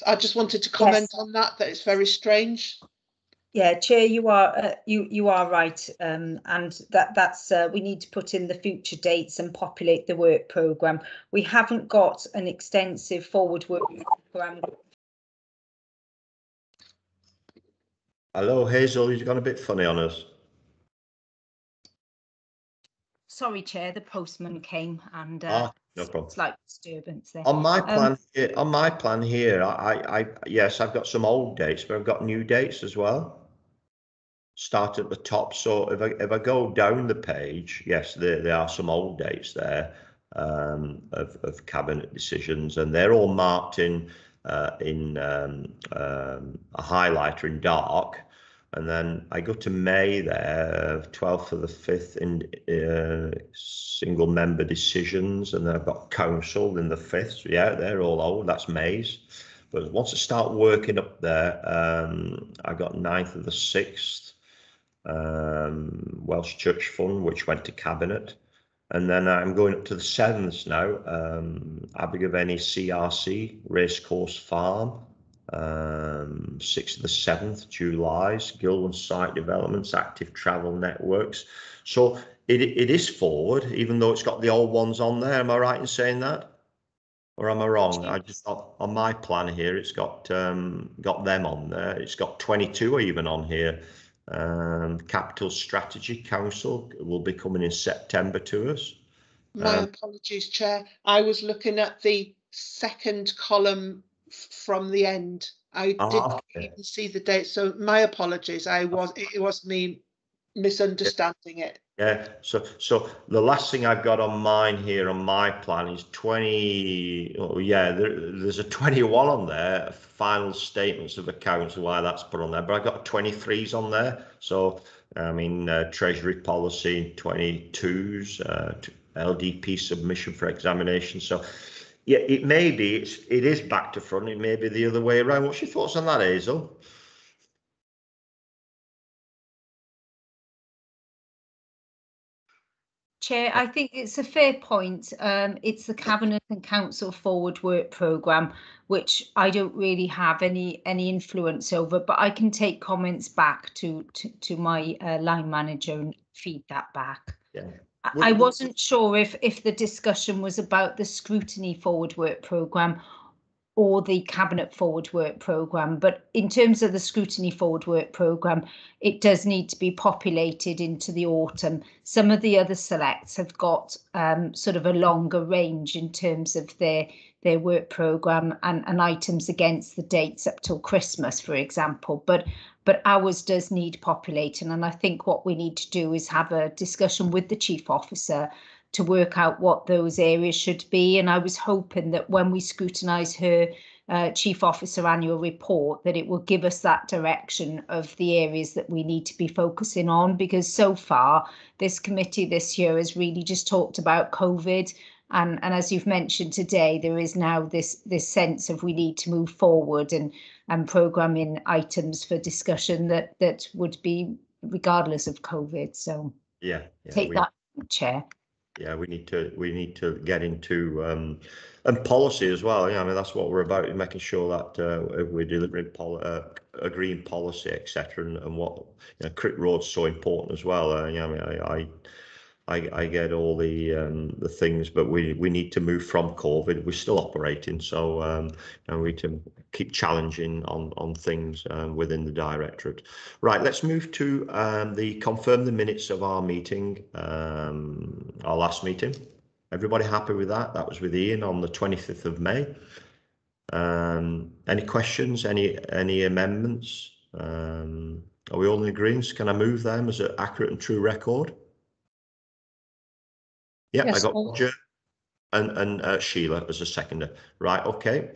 I just wanted to comment on that it's very strange. Yeah, Chair, you are right, and that's we need to put in the future dates and populate the work programme. We haven't got an extensive forward work programme. Hello, Hazel, you've gone a bit funny on us. Sorry, Chair, the postman came and no problem. Slight disturbance there. On my plan, here, I yes, I've got some old dates, but I've got new dates as well. start at the top. So if I go down the page, yes, there are some old dates there of cabinet decisions, and they're all marked in a highlighter in dark. And then I go to May there, 12th of the 5th in single member decisions, and then I've got council in the 5th. So yeah, they're all old. That's May's. But once I start working up there, I got 9th of the 6th, Welsh Church Fund, which went to cabinet. And then I'm going up to the 7th now, Abergavenny CRC, Racecourse Farm, 6th of the 7th, July's, Gilwan Site Developments, Active Travel Networks. So it is forward, even though it's got the old ones on there. Am I right in saying that? Or am I wrong? I just got on my plan here, it's got them on there. It's got 22 even on here. Capital Strategy Council will be coming in September to us. My apologies, Chair. I was looking at the second column from the end. I didn't even see the date, so my apologies. It was me misunderstanding it. Yeah, so the last thing I've got on mine here on my plan is 20. Oh yeah, there's a 21 on there, final statements of accounts, why that's put on there, but I've got 23s on there. So I mean, Treasury policy 22s, LDP submission for examination. So yeah, it is back to front. It may be the other way around. What's your thoughts on that, Hazel? Chair, I think it's a fair point. It's the Cabinet and Council Forward Work Programme, which I don't really have any influence over, but I can take comments back to my line manager and feed that back. Yeah. I wasn't sure if the discussion was about the Scrutiny Forward Work Programme or the Cabinet Forward Work Programme, but in terms of the Scrutiny Forward Work Programme, it does need to be populated into the autumn. Some of the other selects have got sort of a longer range in terms of their work programme and items against the dates up till Christmas, for example, but ours does need populating, and I think what we need to do is have a discussion with the Chief Officer to work out what those areas should be. And I was hoping that when we scrutinise her Chief Officer annual report, that it will give us that direction of the areas that we need to be focusing on, because so far this committee this year has really just talked about COVID. And as you've mentioned today, there is now this sense of we need to move forward and programming items for discussion that would be regardless of COVID. So yeah take that, Chair. Yeah, we need to get into and policy as well. Yeah, I mean that's what we're about, making sure that we're delivering agreeing policy, etc. And what Crick Road's so important as well. Yeah, I mean I get all the things, but we need to move from COVID. We're still operating, so and we can keep challenging on things within the directorate. Right, let's move to confirm the minutes of our meeting, our last meeting. Everybody happy with that? That was with Ian on the 25th of May. Any questions? Any amendments? Are we all in agreement? Can I move them as an accurate and true record? Yeah, yes, I got Roger and Sheila as a seconder. Right, okay.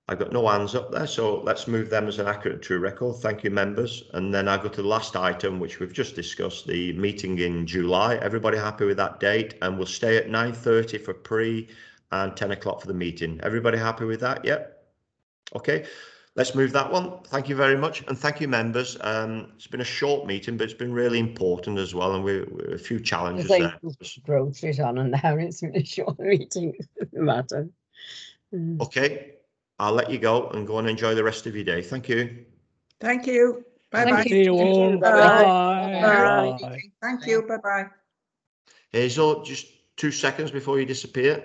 I've got no hands up there, so let's move them as an accurate and true record. Thank you, members. And then I go to the last item, which we've just discussed, the meeting in July. Everybody happy with that date? And we'll stay at 9:30 for pre and 10 o'clock for the meeting. Everybody happy with that? Yep. Okay. Let's move that one. Thank you very much. And thank you, members. It's been a short meeting, but it's been really important as well. And we're a few challenges there. Groceries on and now it's been a short meeting. No matter. Okay. I'll let you go and enjoy the rest of your day. Thank you. Thank you. Bye-bye. Thank you all. Bye. Thank you. Bye-bye. Hazel, just 2 seconds before you disappear.